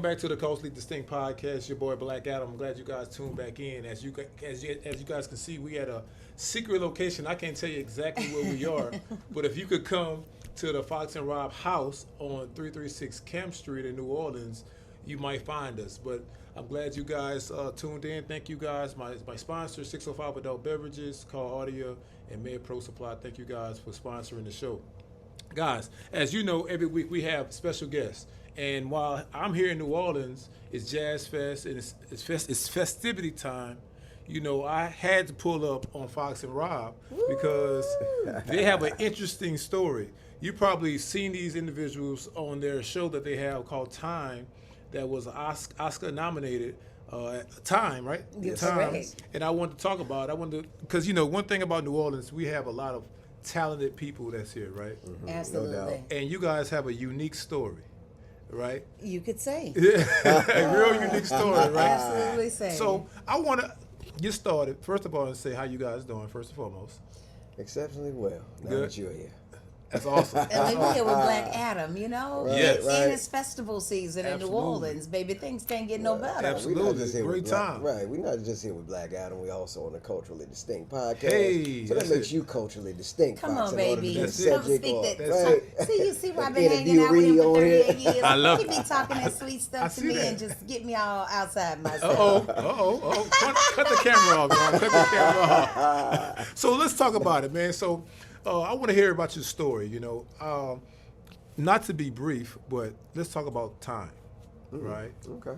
back to the Culturally Distinct Podcast. Your boy Black Adam. I'm glad you guys tuned back in. As you guys can see, we at a secret location. I can't tell you exactly where we are, but if you could come to the Fox and Rob house on 336 Camp Street in New Orleans, you might find us. But I'm glad you guys tuned in. Thank you guys. My sponsors, 605 Adult Beverages, Call Audio, and Med Pro Supply. Thank you guys for sponsoring the show. Guys, as you know, every week we have special guests. And while I'm here in New Orleans, it's Jazz Fest and it's festivity time. You know, I had to pull up on Fox and Rob because they have an interesting story. You probably seen these individuals on their show that they have called Time, that was Oscar nominated. Time, right? Yes, Time. correct. And I wanted to talk about. Because you know, one thing about New Orleans, we have a lot of talented people that's here, right? Mm-hmm. Absolutely. No doubt. And you guys have a unique story, right? You could say. A real unique story, right? Absolutely say. So I want to get started, first of all, and say how you guys doing, first and foremost. Exceptionally well. Now Good. that you're here. That's awesome. And we're here with Black Adam, you know? Right, Yes. right. And it's festival season in New Absolutely. Orleans, baby. Things can't get no better. Absolutely. We're not just here Great with Black, time. right. We're not just here with Black Adam. We also on the Culturally Distinct Podcast. Hey, so that that's makes it. you culturally distinct. Come Fox, on, in order to baby. be a That's it. Come subject speak or, that. That's right? See, you see why I've been Being a hanging out with him DRE for on here. 38 years. I love He it. be talking that sweet I stuff to see me that. and just get me all outside myself. Cut the camera off, y'all. Cut the camera off. So let's talk about it, man. So I want to hear about your story, you know. Not to be brief, but let's talk about Time, right? Okay.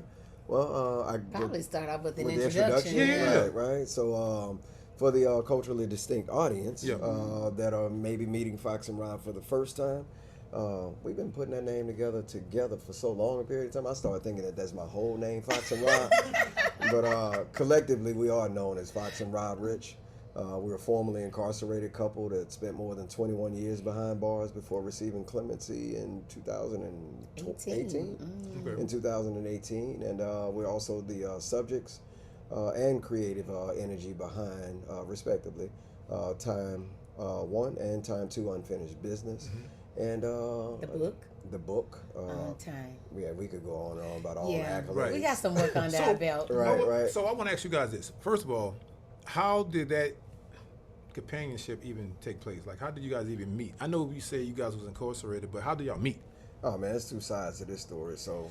Well, I Probably start off with an with the introduction. Yeah. Right. So for the culturally distinct audience Yeah. that are maybe meeting Fox and Rob for the first time, we've been putting that name together for so long a period of time. I started thinking that that's my whole name, Fox and Rob. But collectively, we are known as Fox and Rob Rich. We're a formerly incarcerated couple that spent more than 21 years behind bars before receiving clemency in 2018. Okay. In 2018, and we're also the subjects and creative energy behind, respectively, Time 1 and Time 2 Unfinished Business, and The book. The book. On Time. Yeah, we could go on and on about all the Yeah. accolades. Right. We got some work under So- our belt. Right, right. So I want to ask you guys this. First of all, how did that companionship even take place? Like, how did you guys even meet? I know you say you guys was incarcerated, but how did y'all meet? Oh man, there's two sides to this story. So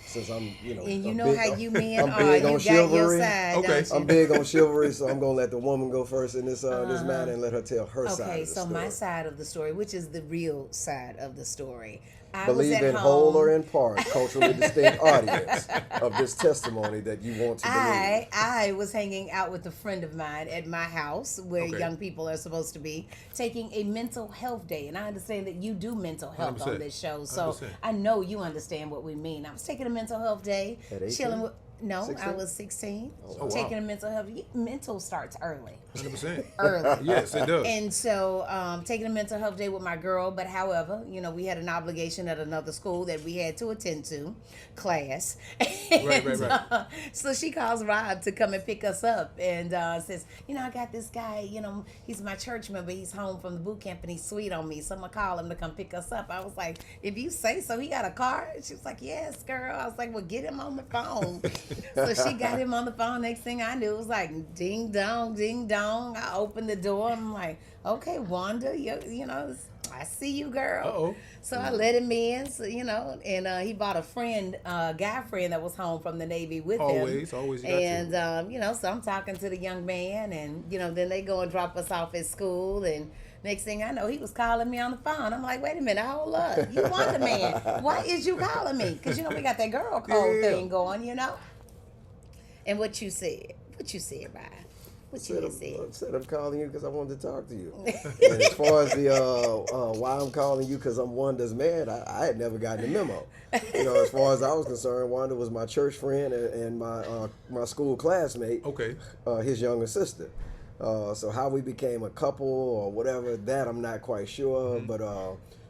since I'm, And you I'm know big, how you men I'm are. big You on got your chivalry. side, Okay. don't you? I'm big on chivalry, so I'm gonna let the woman go first in this this matter and let her tell her side Okay, of the so story. my side of the story, which is the real side of the story. I Believe was at in home. whole or in part, culturally distinct audience of this testimony that you want to believe. I was hanging out with a friend of mine at my house where Okay. young people are supposed to be taking a mental health day. And I understand that you do mental health 100%. on this show. So 100%. I know you understand what we mean. I was taking a mental health day, At 18? chilling with. No, 16? I was 16. Oh, wow. Taking a mental health. Mental starts early. 100%. Early. Yes, it does. And so, taking a mental health day with my girl, but however, you know, we had an obligation at another school that we had to attend to, class. Right. So she calls Rob to come and pick us up and says, you know, I got this guy, you know, he's my church member. He's home from the boot camp and he's sweet on me. So I'm going to call him to come pick us up. I was like, if you say so, he got a car? She was like, yes, girl. I was like, well, get him on the phone. So she got him on the phone. Next thing I knew, it was like, ding dong, ding dong. I opened the door. I'm like, okay, Wanda, you know, I see you, girl. Uh-oh. So I let him in, so, you know, and he bought a friend, guy friend that was home from the Navy with him. Always you got And, you know, so I'm talking to the young man, and, you know, then they go and drop us off at school, and next thing I know, he was calling me on the phone. I'm like, wait a minute, hold up. You want the man. Why is you calling me? Because, you know, we got that girl code Yeah. thing going, you know. And what you said, Brian? What you had said? I said I'm calling you because I wanted to talk to you. And as far as the why I'm calling you because I'm Wanda's man, I had never gotten a memo. You know, as far as I was concerned, Wanda was my church friend and my school classmate. Okay. His younger sister. So how we became a couple or whatever, that I'm not quite sure. But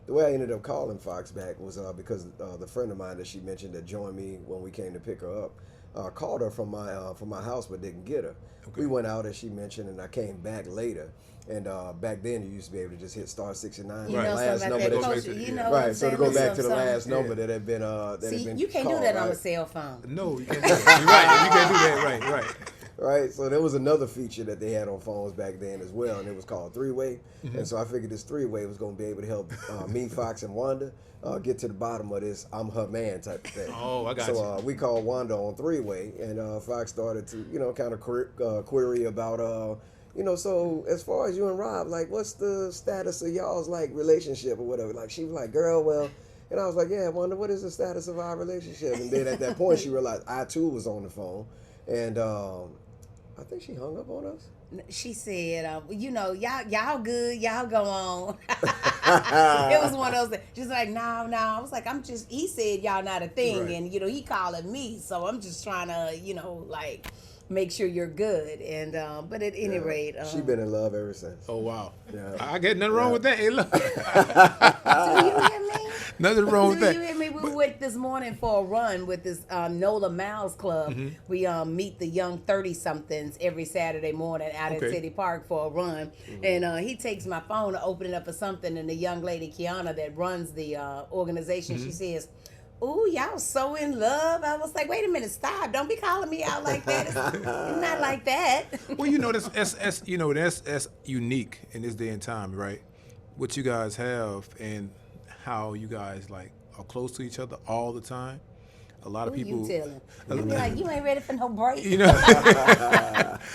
the way I ended up calling Fox back was because the friend of mine that she mentioned that joined me when we came to pick her up called her from my house but didn't get her. Okay. We went out as she mentioned, and I came back later. And back then, you used to be able to just hit *69. You Right. know Last something number about that that culture. you- You know what right. I'm So to saying? go back to the Some- last number Yeah. that had been that See, had been you can't called, do that on right? a cell phone. No, you can't do that. You're right. You can't do that. Right. Right, so there was another feature that they had on phones back then as well, and it was called three-way. Mm-hmm. And so I figured this three-way was going to be able to help me, Fox, and Wanda get to the bottom of this "I'm her man" type of thing. Oh, I got so, we called Wanda on three-way, and Fox started to, kind of query about, so as far as you and Rob, like, what's the status of y'all's, like, relationship or whatever? Like, she was like, girl, well... And I was like, yeah, Wanda, what is the status of our relationship? And then at that point, she realized I, too, was on the phone. And I think she hung up on us. She said, y'all good, y'all go on. It was one of those, she's like, no. I was like, he said y'all not a thing. Right. And, he calling me. So I'm just trying to, make sure you're good. And, but at any rate. She been in love ever since. Oh, wow. Yeah. I get nothing wrong with that. Hey, look. Do you hear me? Nothing wrong with Do that. you hear me? We went this morning for a run with this NOLA Miles Club. Mm-hmm. We meet the young 30-somethings every Saturday morning out Okay. at City Park for a run. Mm-hmm. And he takes my phone to open it up for something, and the young lady, Kiana, that runs the organization, Mm-hmm. she says, ooh, y'all so in love. I was like, wait a minute, stop. Don't be calling me out like that. It's not like that. Well, that's unique in this day and time, right? What you guys have and how you guys are close to each other all the time. A lot of Who people. you telling? You be like, you ain't ready for no break.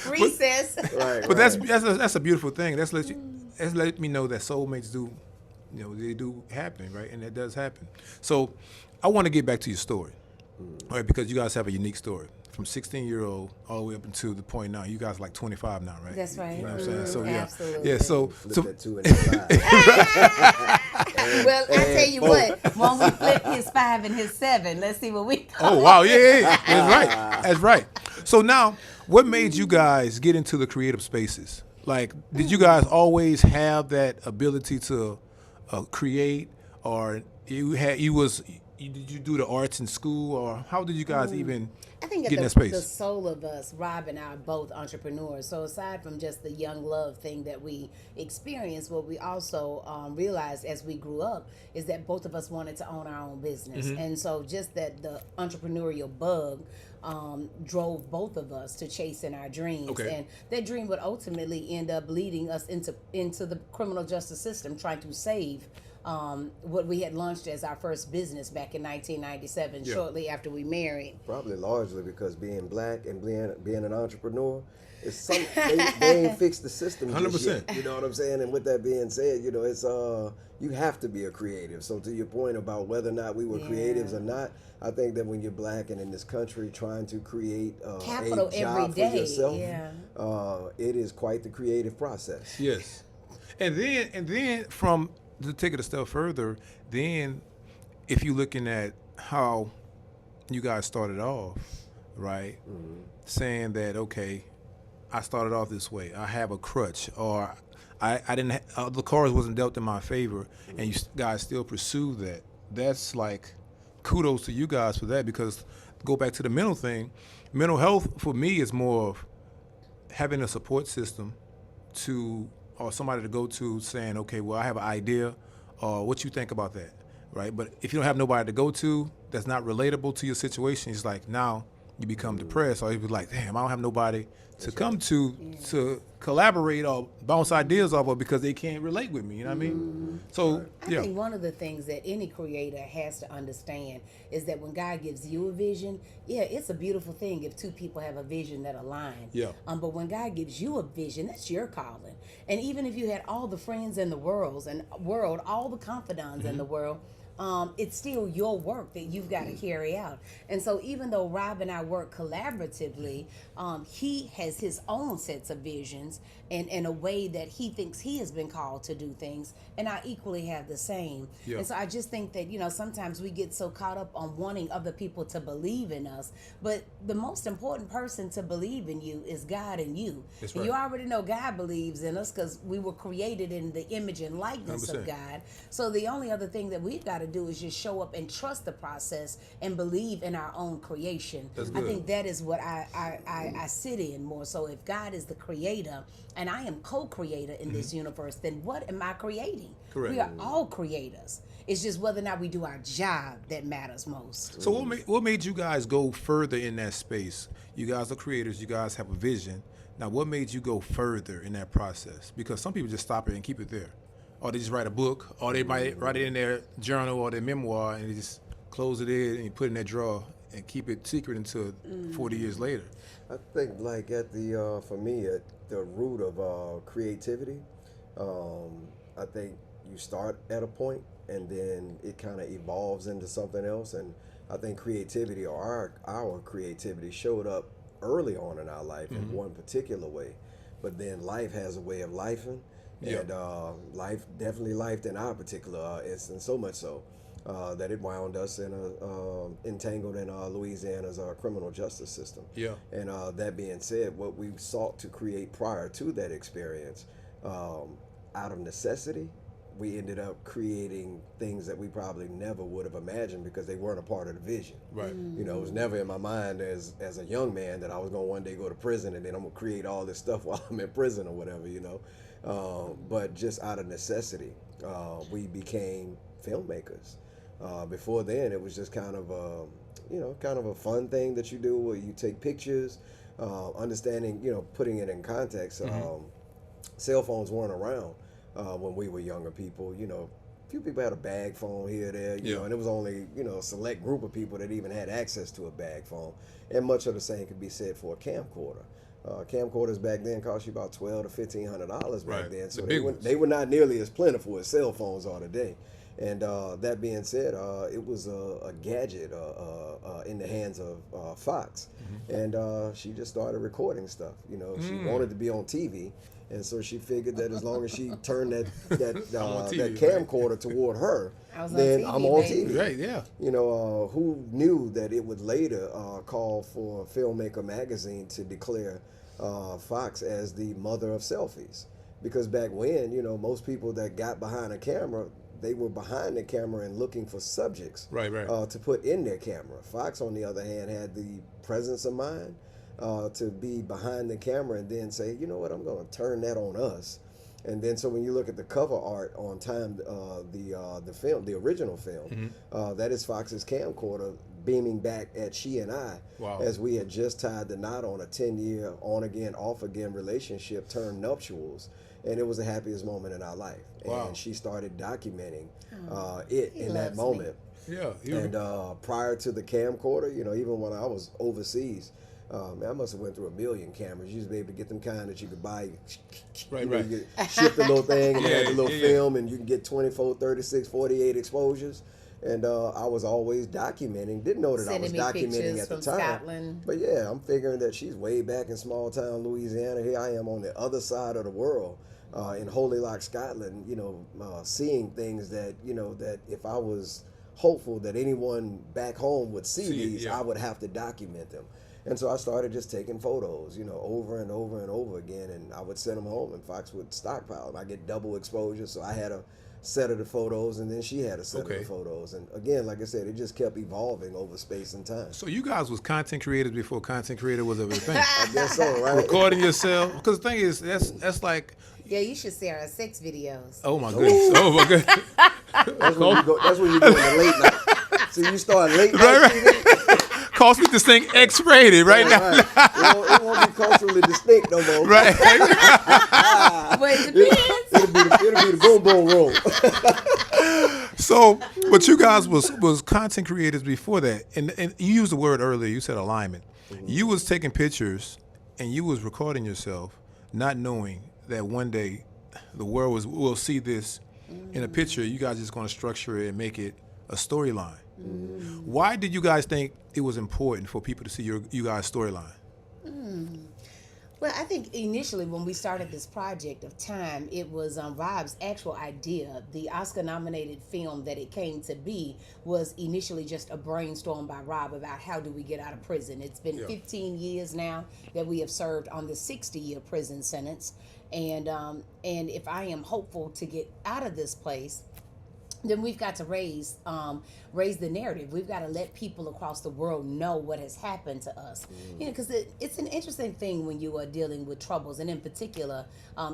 Recess. Right. But that's a beautiful thing. That's let me know that soulmates do, they do happen, right? And that does happen. So I want to get back to your story, all right? Because you guys have a unique story. From 16-year-old all the way up until the point now, you guys are like 25 now, right? That's right. You know what I'm saying? So yeah, Absolutely. yeah. So Flip that 2 and that 5. Well, I tell you what, when we flip his 5 and his 7, let's see what we got. oh wow, yeah. That's right. So now, what made you guys get into the creative spaces? Like, did you guys always have that ability to create, or did you do the arts in school, or how did you guys even I think get in that at space? the soul of us, Rob and I are both entrepreneurs. So aside from just the young love thing that we experienced, what we also realized as we grew up is that both of us wanted to own our own business. Mm-hmm. And so just that the entrepreneurial bug drove both of us to chasing our dreams. Okay. And that dream would ultimately end up leading us into the criminal justice system, trying to save what we had launched as our first business back in 1997, Yeah. shortly after we married. Probably largely because being black and being an entrepreneur, they ain't fixed the system. 100%. You know what I'm saying? And with that being said, it's you have to be a creative. So to your point about whether or not we were creatives or not, I think that when you're black and in this country trying to create Capital a job every day, for yourself, yeah. it is quite the creative process. Yes, and then from to take it a step further, then if you're looking at how you guys started off, right? Mm-hmm. Saying that, okay, I started off this way. I have a crutch, or I didn't. The cards wasn't dealt in my favor, and you guys still pursue that. That's like kudos to you guys for that, because go back to the mental thing. Mental health for me is more of having a support system or somebody to go to, saying, okay, well, I have an idea, or what you think about that, right? But if you don't have nobody to go to that's not relatable to your situation, it's like now you become depressed, or you be like, damn, I don't have nobody to come to collaborate or bounce ideas off of because they can't relate with me. You know what I mean? So I think one of the things that any creator has to understand is that when God gives you a vision, it's a beautiful thing if two people have a vision that align. Yeah. But when God gives you a vision, that's your calling. And even if you had all the friends in the world, all the confidants in the world, it's still your work that you've got to carry out. And so even though Rob and I work collaboratively, he has his own sets of visions and in a way that he thinks he has been called to do things, and I equally have the same. Yeah. And so I just think that, sometimes we get so caught up on wanting other people to believe in us, but the most important person to believe in you is God and you. That's And right. you already know God believes in us because we were created in the image and likeness 100%. of God. So the only other thing that we've got to to do is just show up and trust the process and believe in our own creation. That's I good. think that is what I sit in more. So if God is the creator and I am co-creator in this universe, then what am I creating? Correct. We are all creators. It's just whether or not we do our job that matters most. So what made you guys go further in that space? You guys are creators. You guys have a vision. Now, what made you go further in that process? Because some people just stop it and keep it there. Or they just write a book, or they might write it in their journal or their memoir, and they just close it in and put it in their drawer and keep it secret until 40 years later. I think like at the for me at the root of creativity, I think you start at a point and then it kind of evolves into something else. And I think creativity or our creativity showed up early on in our life in one particular way, but then life has a way of lifing. Yeah. And life definitely lifed in our particular instance, so much so that it wound us in entangled in Louisiana's criminal justice system. Yeah. And that being said, what we sought to create prior to that experience, out of necessity, we ended up creating things that we probably never would have imagined because they weren't a part of the vision. Right. You know, it was never in my mind as a young man that I was going to one day go to prison and then I'm going to create all this stuff while I'm in prison or whatever, you know. But just out of necessity, we became filmmakers. Before then, it was just kind of a fun thing that you do where you take pictures, understanding, putting it in context. Cell phones weren't around when we were younger people. A few people had a bag phone here or there, you know, and it was only, a select group of people that even had access to a bag phone. And much of the same could be said for a camcorder. Camcorders back then cost you about $1,200 to $1,500 back then, so they were not nearly as plentiful as cell phones are today. And that being said, it was a gadget in the hands of Fox, and she just started recording stuff. She wanted to be on TV, and so she figured that as long as she turned that camcorder toward her, then I'm on TV. Right, yeah. Who knew that it would later call for Filmmaker magazine to declare Fox as the mother of selfies? Because back when, most people that got behind a camera, they were behind the camera and looking for subjects Right. to put in their camera. Fox, on the other hand, had the presence of mind to be behind the camera and then say, you know what, I'm going to turn that on us. And then so when you look at the cover art on Time, the film, the original film, that is Fox's camcorder beaming back at she and I, as we had just tied the knot on a 10-year on-again, off-again relationship turned nuptials. And it was the happiest moment in our life. And she started documenting it in that moment. Yeah. And prior to the camcorder, even when I was overseas, I must have went through 1 million cameras. You used to be able to get them kind that you could buy. Right. You ship the little thing and have the little film, and you can get 24, 36, 48 exposures. And I was always documenting. Didn't know that I was documenting at the time. Scotland. But yeah, I'm figuring that she's way back in small town Louisiana. Here I am on the other side of the world, in Holy Loch, Scotland. Seeing things that that if I was hopeful that anyone back home would see these, I would have to document them. And so I started just taking photos, over and over and over again, and I would send them home, and Fox would stockpile them. I get double exposure, so I had a set of the photos, and then she had a set of the photos. And again, like I said, it just kept evolving over space and time. So you guys was content creators before content creator was a thing. I guess so, right? Recording yourself, because the thing is, that's like. Yeah, you should see our sex videos. Oh my goodness! Oh my goodness! That's when you go in the late night. So you start late night TV. Cost me this thing X-rated right now. Right. It won't be culturally distinct no more. Right. But it depends. It'll be the boom boom room. So, but you guys was content creators before that, and you used the word earlier. You said alignment. You was taking pictures, and you was recording yourself, not knowing that one day the world will see this in a picture. You guys just going to structure it and make it a storyline. Why did you guys think it was important for people to see you guys' storyline? Well, I think initially when we started this project of Time, it was Rob's actual idea. The Oscar-nominated film that it came to be was initially just a brainstorm by Rob about how do we get out of prison. It's been 15 years now that we have served on the 60-year prison sentence. And if I am hopeful to get out of this place, then we've got to raise the narrative. We've got to let people across the world know what has happened to us. You know, because it's an interesting thing when you are dealing with troubles, and in particular,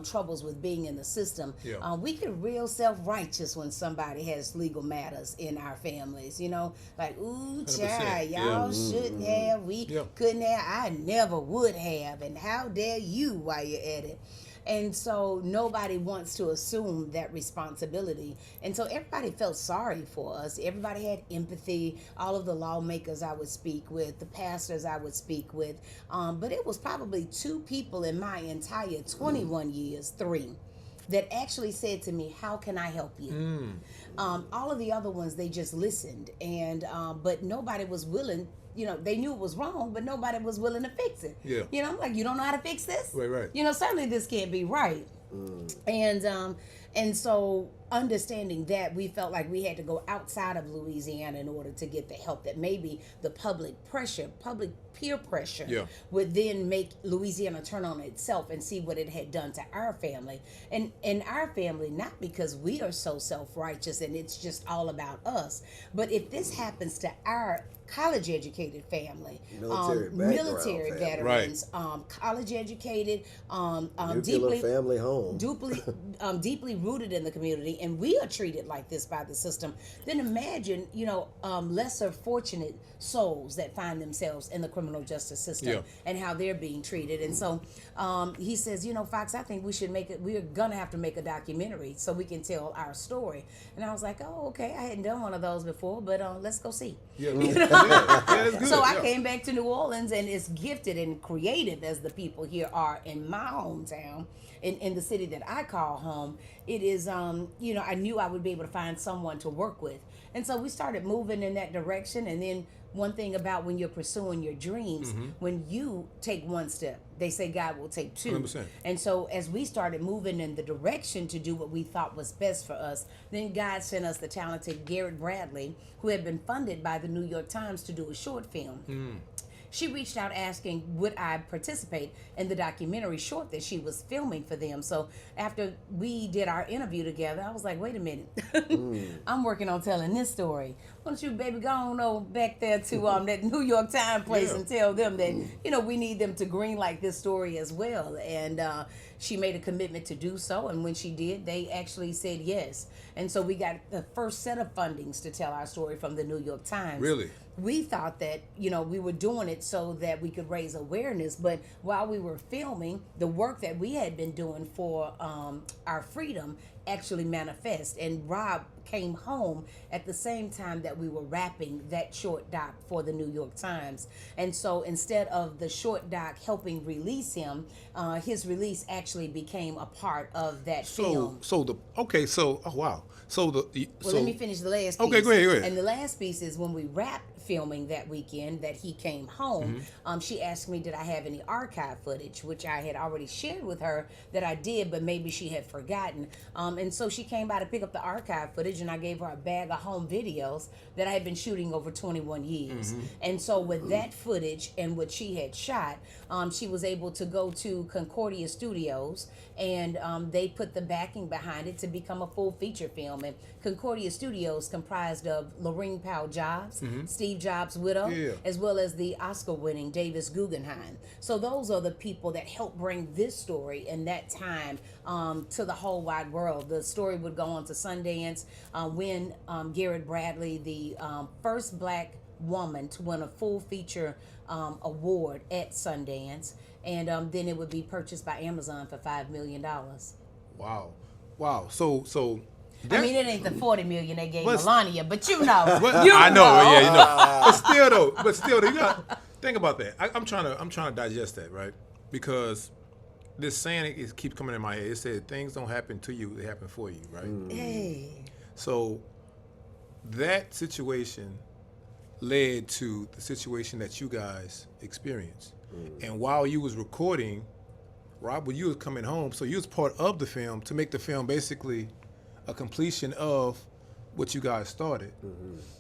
troubles with being in the system. Yeah. We get real self-righteous when somebody has legal matters in our families. You know, like, ooh, 100%. child, y'all shouldn't have, we couldn't have, I never would have, and how dare you while you're at it. And so nobody wants to assume that responsibility. And so everybody felt sorry for us. Everybody had empathy. All of the lawmakers I would speak with, the pastors I would speak with. But it was probably 2 people in my entire 21 years, 3, that actually said to me, how can I help you? All of the other ones, they just listened. And but nobody was willing. You know, they knew it was wrong, but nobody was willing to fix it. Yeah. You know, I'm like, you don't know how to fix this? Right. You know, certainly this can't be right. And so understanding that, we felt like we had to go outside of Louisiana in order to get the help that maybe the public peer pressure would then make Louisiana turn on itself and see what it had done to our family. And our family, not because we are so self-righteous and it's just all about us, but if this happens to our college educated family, military veterans, college educated, nuclear family home, deeply rooted in the community, and we are treated like this by the system, then imagine, you know, lesser fortunate souls that find themselves in the criminal justice system and how they're being treated. And so he says, you know, Fox, I think we're gonna have to make a documentary so we can tell our story. And I was like, oh, okay, I hadn't done one of those before, but let's go see. That's good. So I came back to New Orleans, and as gifted and creative as the people here are in my hometown, in the city that I call home, it is, you know, I knew I would be able to find someone to work with. And so we started moving in that direction. And then one thing about when you're pursuing your dreams, when you take one step, they say God will take 2. 100%. And so as we started moving in the direction to do what we thought was best for us, then God sent us the talented Garrett Bradley, who had been funded by the New York Times to do a short film. She reached out asking would I participate in the documentary short that she was filming for them. So after we did our interview together, I was like, wait a minute, I'm working on telling this story. Why don't you, baby, go on over back there to that New York Times place and tell them that, you know, we need them to greenlight this story as well. And she made a commitment to do so. And when she did, they actually said yes. And so we got the first set of fundings to tell our story from the New York Times. Really? We thought that, you know, we were doing it so that we could raise awareness, but while we were filming, the work that we had been doing for our freedom actually manifest. And Rob came home at the same time that we were wrapping that short doc for the New York Times. And so instead of the short doc helping release him, his release actually became a part of that film. Let me finish the last piece. Okay, go ahead. And the last piece is when we wrapped filming that weekend that he came home, she asked me did I have any archive footage, which I had already shared with her that I did, but maybe she had forgotten. And so she came by to pick up the archive footage, and I gave her a bag of home videos that I had been shooting over 21 years. And so with that footage and what she had shot, she was able to go to Concordia Studios, and they put the backing behind it to become a full feature film. And Concordia Studios comprised of Lorene Powell Jobs, Steve Jobs' widow, as well as the Oscar-winning Davis Guggenheim. So those are the people that helped bring this story in that time to the whole wide world. The story would go on to Sundance, win Garrett Bradley, the first Black woman to win a full feature award at Sundance, and then it would be purchased by Amazon for $5 million. Wow. So I mean, it ain't the $40 million they gave Melania, but you know. I know, you know. But still, you got think about that. I'm trying to digest that, right? Because this saying keeps coming in my head. It said things don't happen to you; they happen for you, right? Hey. So that situation led to the situation that you guys experienced. And while you was recording, Rob, when you was coming home, so you was part of the film to make the film basically a completion of what you guys started,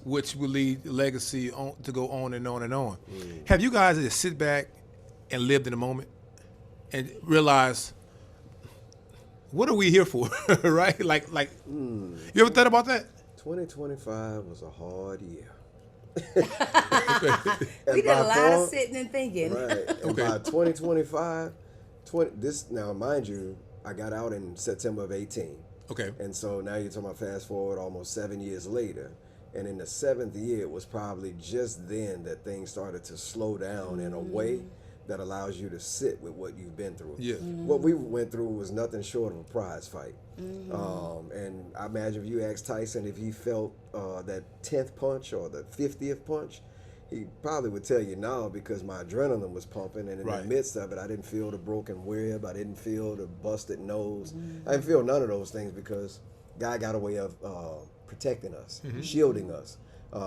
which will lead the legacy to go on and on and on. Have you guys just sit back and lived in the moment and realize, what are we here for, right? Like, you ever thought about that? 2025 was a hard year. We did a lot of sitting and thinking. Right. And by 2025, now mind you, I got out in September of 18. Okay. And so now you're talking about fast forward almost 7 years later. And in the 7th year, it was probably just then that things started to slow down in a way that allows you to sit with what you've been through. Yeah. What we went through was nothing short of a prize fight. And I imagine if you asked Tyson if he felt that 10th punch or the 50th punch, he probably would tell you no, because my adrenaline was pumping, and in the midst of it, I didn't feel the broken rib, I didn't feel the busted nose, I didn't feel none of those things, because God got a way of protecting us, shielding us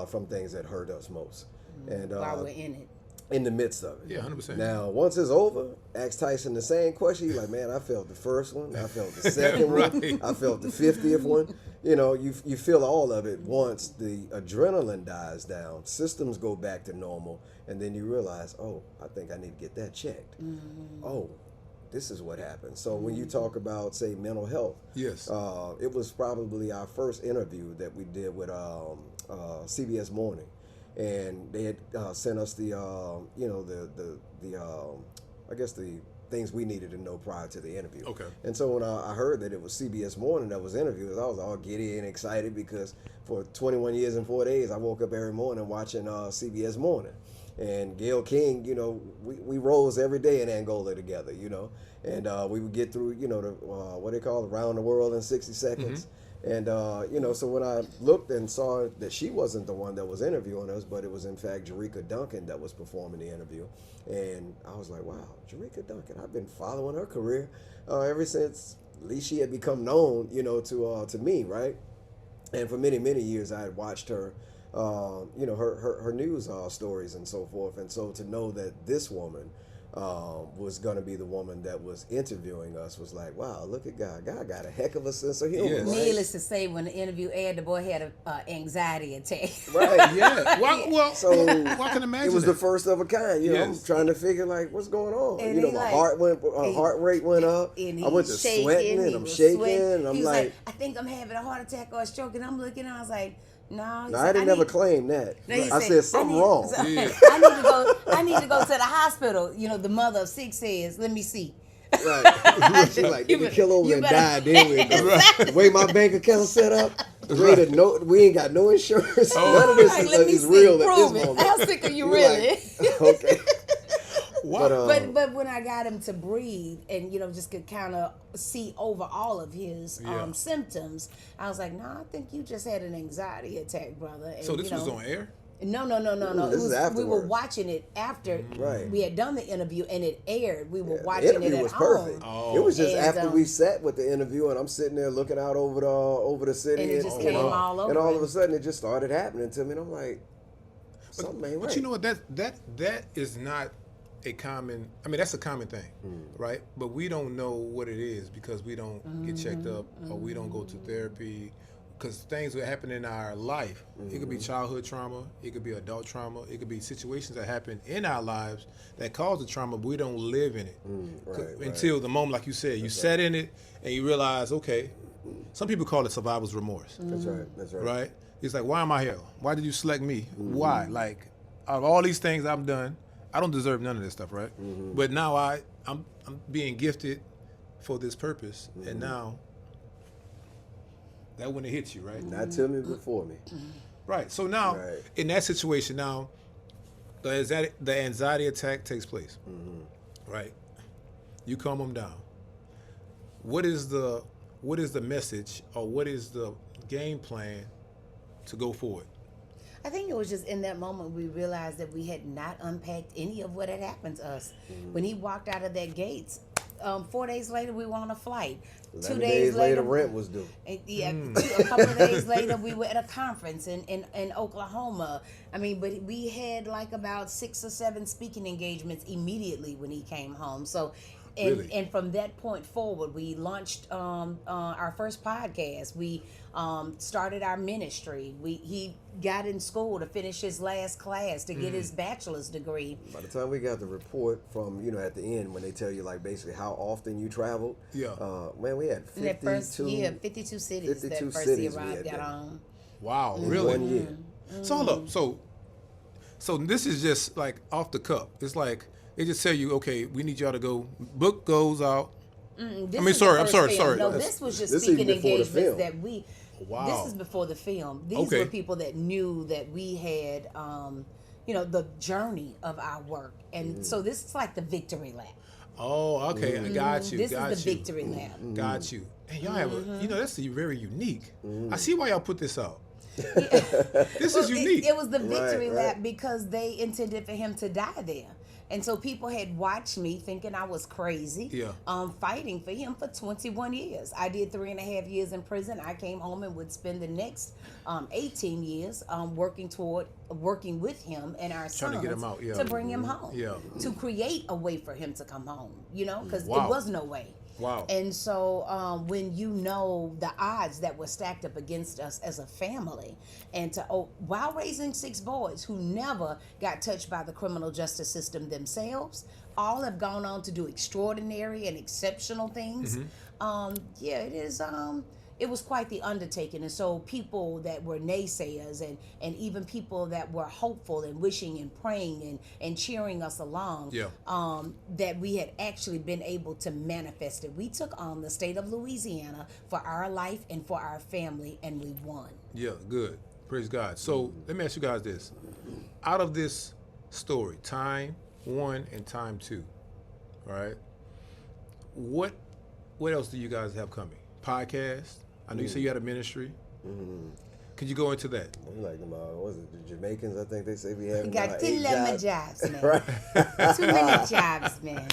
from things that hurt us most. And while we're in it. In the midst of it. Yeah, 100%. Now, once it's over, ask Tyson the same question. He's like, man, I felt the first one. I felt the second one. I felt the 50th one. You know, you feel all of it once the adrenaline dies down, systems go back to normal, and then you realize, oh, I think I need to get that checked. Oh, this is what happened. So when you talk about, say, mental health, yes, it was probably our first interview that we did with CBS Morning. And they had sent us the I guess the things we needed to know prior to the interview. Okay. And so when I heard that it was CBS Morning that was interviewed, I was all giddy and excited, because for 21 years and 4 days, I woke up every morning watching CBS Morning. And Gail King, you know, we rose every day in Angola together, you know, and we would get through, you know, the what they call Around the World in 60 Seconds. And, you know, so when I looked and saw that she wasn't the one that was interviewing us, but it was in fact Jerika Duncan that was performing the interview. And I was like, wow, Jerika Duncan, I've been following her career ever since at least she had become known, you know, to me, right? And for many, many years I had watched her, you know, her news stories and so forth. And so to know that this woman was going to be the woman that was interviewing us was like, wow, look at God. God got a heck of a sense of humor. Yes. Right? Needless to say, when the interview aired, the boy had an anxiety attack. Right. Yeah. Well, So I can imagine it was that. the first of a kind. You know, I'm Yes. trying to figure like what's going on. And you know, he my like- heart rate went up. And I went to he's sweating and he I'm was shaking sweating. and I'm He was like, I think I'm having a heart attack or a stroke, and I'm looking and I was like, no. He no, said, I didn't ever need- claim that. No, he I said something wrong. Yeah. I need to go to the hospital. You know, the mother of 6 says, let me see. Right. She's like, You nigga, better- kill over you and better- die. Then the way my bank account set up, we ain't got no insurance. None of this Like, let me is see. real at Prove this it. moment. How sick are you You're really? like, okay. Wow. But when I got him to breathe and, you know, just could kind of see over all of his Yeah. symptoms, I was like, no, I think you just had an anxiety attack, brother. And, So this you know, was on air? No. This is We were afterwards. watching it after Right. we had done the interview and it aired. We were The watching it interview at was home. perfect. Oh. It was just And, after we sat with the interview, and I'm sitting there looking out over the city, And it just came all over and all it. of a sudden it just started happening to me, and I'm like, something ain't right. But you know what? That is not a common. I mean, that's a common thing, right? But we don't know what it is because we don't get checked up or we don't go to therapy. Because things that happen in our life, it could be childhood trauma, it could be adult trauma, it could be situations that happen in our lives that cause the trauma, but we don't live in it right. until the moment, like you said, you sat in it and you realize, okay, some people call it survivor's remorse, That's right. right? It's like, why am I here? Why did you select me? Why? Like, out of all these things I've done, I don't deserve none of this stuff, right? But now I'm being gifted for this purpose, and now that wouldn't hit you, right? Not to me, before me. Right. So now, Right. in that situation, now the anxiety attack takes place, right? You calm them down. What is the message, or what is the game plan to go forward? I think it was just in that moment we realized that we had not unpacked any of what had happened to us. When he walked out of that gates, 4 days later we were on a flight. 2 11 days later, rent was due. Yeah, a couple of days later, we were at a conference in Oklahoma. I mean, but we had like about 6 or 7 speaking engagements immediately when he came home. So, Really? and from that point forward, we launched our first podcast. We started our ministry. He got in school to finish his last class to get his bachelor's degree. By the time we got the report from, you know, at the end when they tell you like basically how often you traveled, Yeah. Man, we had In that 52, first year, 52 cities 52 that first cities year we Rob had got been. on. Wow, in really? 1 year. So hold up. So this is just like off the cuff. It's like they just tell you, okay, we need y'all to go. Book goes out. This I mean, is the sorry, I'm first sorry, film. sorry. No, this was just This speaking even before the engagements film. that we. Wow. This is before the film. These Okay. were people that knew that we had, the journey of our work, and so this is like the victory lap. Oh, okay. I got you. This got is the you. victory lap. Got you. And y'all have a, that's very unique. I see why y'all put this out. This is unique. It was the victory right. lap because they intended for him to die there. And so people had watched me thinking I was crazy, Yeah. fighting for him for 21 years. I did 3.5 years in prison. I came home and would spend the next 18 years working with him and our Trying to sons get him out, yeah. to bring him home, Yeah. to create a way for him to come home, because Wow. it was no way. Wow. And so when you know the odds that were stacked up against us as a family, and while raising 6 boys who never got touched by the criminal justice system themselves, all have gone on to do extraordinary and exceptional things. It is. It was quite the undertaking. And so people that were naysayers and even people that were hopeful and wishing and praying and cheering us along, Yeah. that we had actually been able to manifest it. We took on the state of Louisiana for our life and for our family, and we won. Yeah, good. Praise God. So let me ask you guys this. Out of this story, time 1 and time 2, all right? What else do you guys have coming? Podcast? I know you say you had a ministry. Could you go into that? We like them, what was it, the Jamaicans, I think they say we have We got 8 11 jobs. jobs, man. Right. Too many jobs, man.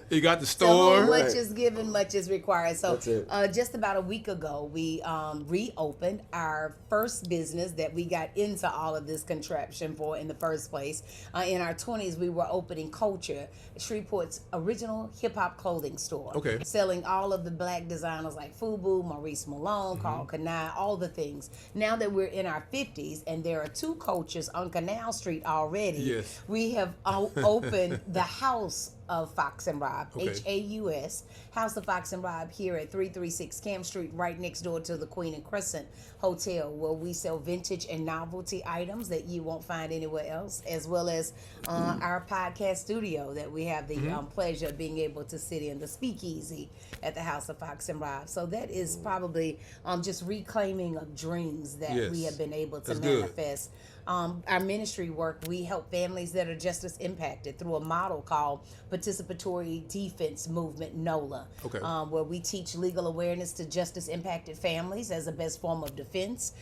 You got the So store. much is given, much is required. So That's it. just about a week ago, we reopened our first business that we got into all of this contraption for in the first place. In our 20s, we were opening Culture, Shreveport's original hip-hop clothing store. Okay. Selling all of the black designers like FUBU, Maurice Malone, Carl Kanai, all the things. Now that we're in our 50s and there are 2 Cultures on Canal Street already, Yes. we have opened the House of Fox and Rob, Okay. Haus, House of Fox and Rob, here at 336 Camp Street, right next door to the Queen and Crescent Hotel, where we sell vintage and novelty items that you won't find anywhere else, as well as our podcast studio that we have the pleasure of being able to sit in, the speakeasy at the House of Fox and Rob. So that is probably just reclaiming of dreams that Yes. we have been able to That's good. manifest. Our ministry work, we help families that are justice impacted through a model called Participatory Defense Movement, NOLA, Okay. where we teach legal awareness to justice impacted families as the best form of defense.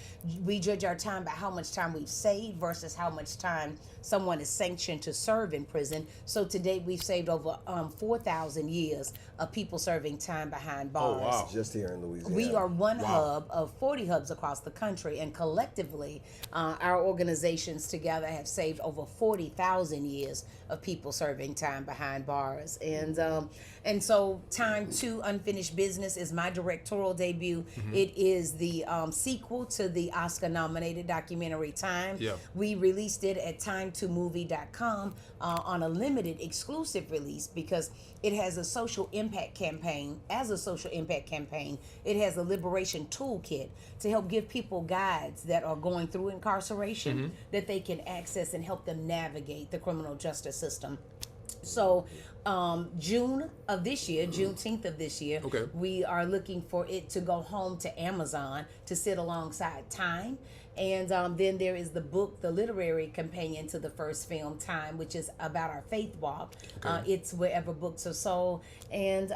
We judge our time by how much time we've saved versus how much time someone is sanctioned to serve in prison. So to date, we've saved over 4,000 years of people serving time behind bars. Oh, wow. Just here in Louisiana. We are one Wow. hub of 40 hubs across the country, and collectively, our organizations together have saved over 40,000 years of people serving time behind bars. And so, Time 2 Unfinished Business is my directorial debut. It is the sequel to the Oscar-nominated documentary Time. Yeah. We released it at time2movie.com on a limited exclusive release because it has a social impact campaign. As a social impact campaign, it has a liberation toolkit to help give people guides that are going through incarceration that they can access and help them navigate the criminal justice system. So June of this year, Juneteenth of this year, Okay. we are looking for it to go home to Amazon to sit alongside Time. And then there is the book, the literary companion to the first film, Time, which is about our faith walk. Okay. It's wherever books are sold. And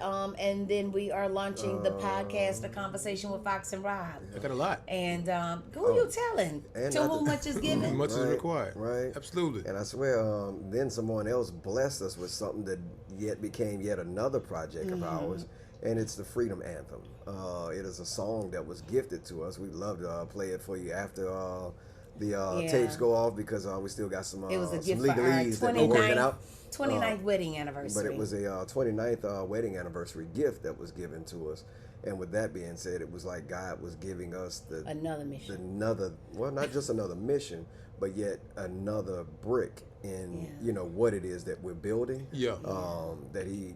then we are launching the podcast, A Conversation with Fox and Rob. I got a lot. And who you telling? And To not whom to- much is given? Much is Right, required. right. Absolutely. And I swear, then someone else blessed us with something that became yet another project of ours, and it's the Freedom Anthem. It is a song that was gifted to us. We'd love to play it for you after the tapes go off because we still got some It was a some gift for our legalese that we're working out. 29th wedding anniversary. But it was a 29th wedding anniversary gift that was given to us. And with that being said, it was like God was giving us another mission. not just another mission, but yet another brick in, what it is that we're building. Yeah. That he,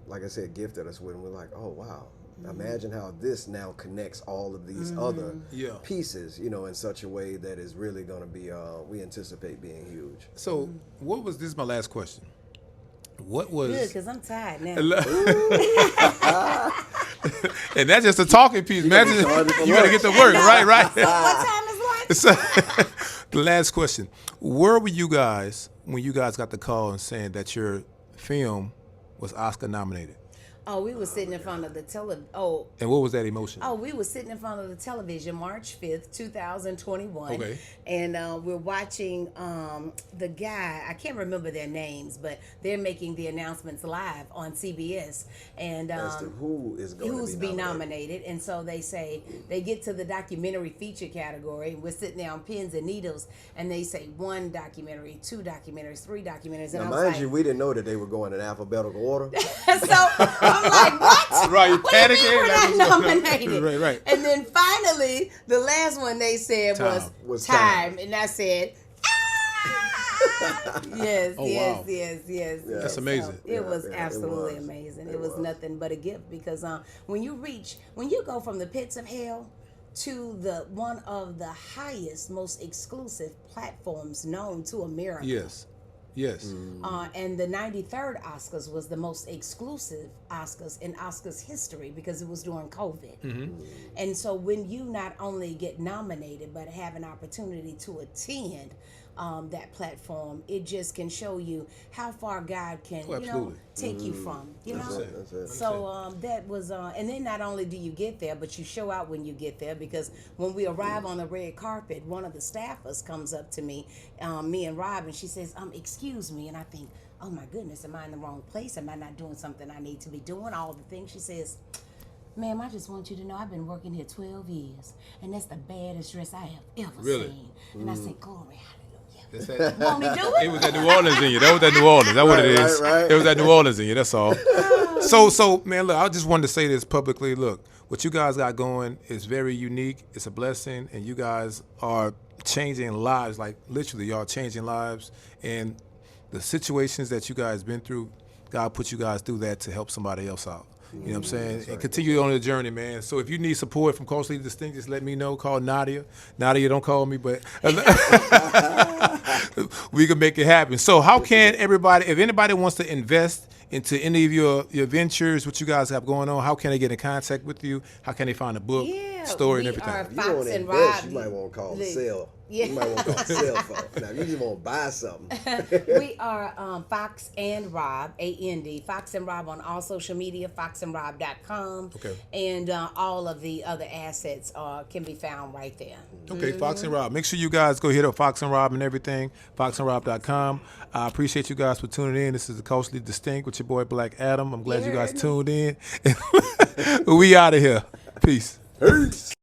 like I said, gifted us with. And we're like, oh, wow, Imagine how this now connects all of these other Yeah. pieces, you know, in such a way that is really going to be, we anticipate being huge. So, what was this? Is my last question. What was? Good, because I'm tired now. And that's just a talking piece. Imagine you gotta get to work, right? So what time is lunch? So, the last question: where were you guys when you guys got the call and saying that your film was Oscar nominated? Oh, we were sitting in front of the And what was that emotion? we were sitting in front of the television March 5th, 2021. Okay. And we're watching the guy, I can't remember their names, but they're making the announcements live on CBS. And As to who is going who's to be be nominated. And so they say, they get to the documentary feature category. We're sitting there on pins and needles, and they say 1 documentary, 2 documentaries, 3 documentaries. And Now, I was mind you, we didn't know that they were going in alphabetical order. so I'm like, what? Right, you What do you mean panicking, we're like, not nominated? Right. And then finally, the last one they said was time. And I said, ah! Yes, Oh, yes, wow. yes. That's amazing. So it was it absolutely was. amazing. It It was was. nothing but a gift because when you go from the pits of hell to the one of the highest, most exclusive platforms known to America. Yes. And the 93rd Oscars was the most exclusive Oscars in Oscars history because it was during COVID. And so when you not only get nominated but have an opportunity to attend that platform, it just can show you how far God can, absolutely. take you from, That's it. So that was, and then not only do you get there, but you show out when you get there because when we arrive on the red carpet, one of the staffers comes up to me and Rob, and she says, excuse me. And I think, oh my goodness, am I in the wrong place? Am I not doing something I need to be doing? All the things. She says, ma'am, I just want you to know I've been working here 12 years, and that's the baddest dress I have ever Really? seen. And I said, glory, hallelujah. It Want me to do it? was at New Orleans in you. That was at New Orleans. That's what it is. Right. It was at New Orleans in you. That's all. So, man, look, I just wanted to say this publicly. Look, what you guys got going is very unique. It's a blessing, and you guys are changing lives. Like literally, y'all changing lives. And the situations that you guys been through, God put you guys through that to help somebody else out. You know what I'm saying? And continue on the journey, man. So if you need support from Culturally Distinct, just let me know. Call Nadia. Nadia, don't call me, but we can make it happen. So how can everybody, if anybody wants to invest into any of your ventures, what you guys have going on, how can they get in contact with you? How can they find a book, story, and we everything? are If you want Fox to and invest, Rob. you might want to call the Look, sale. yeah. You might want to call the cell phone. Now, you just want to buy something. We are Fox and Rob, A-N-D, Fox and Rob on all social media, foxandrob.com. Okay. And all of the other assets can be found right there. Okay, Fox and Rob. Make sure you guys go hit up Fox and Rob and everything, foxandrob.com. I appreciate you guys for tuning in. This is the Culturally Distinct with your boy Black Adam. I'm glad you guys tuned in. We out of here. Peace. Peace.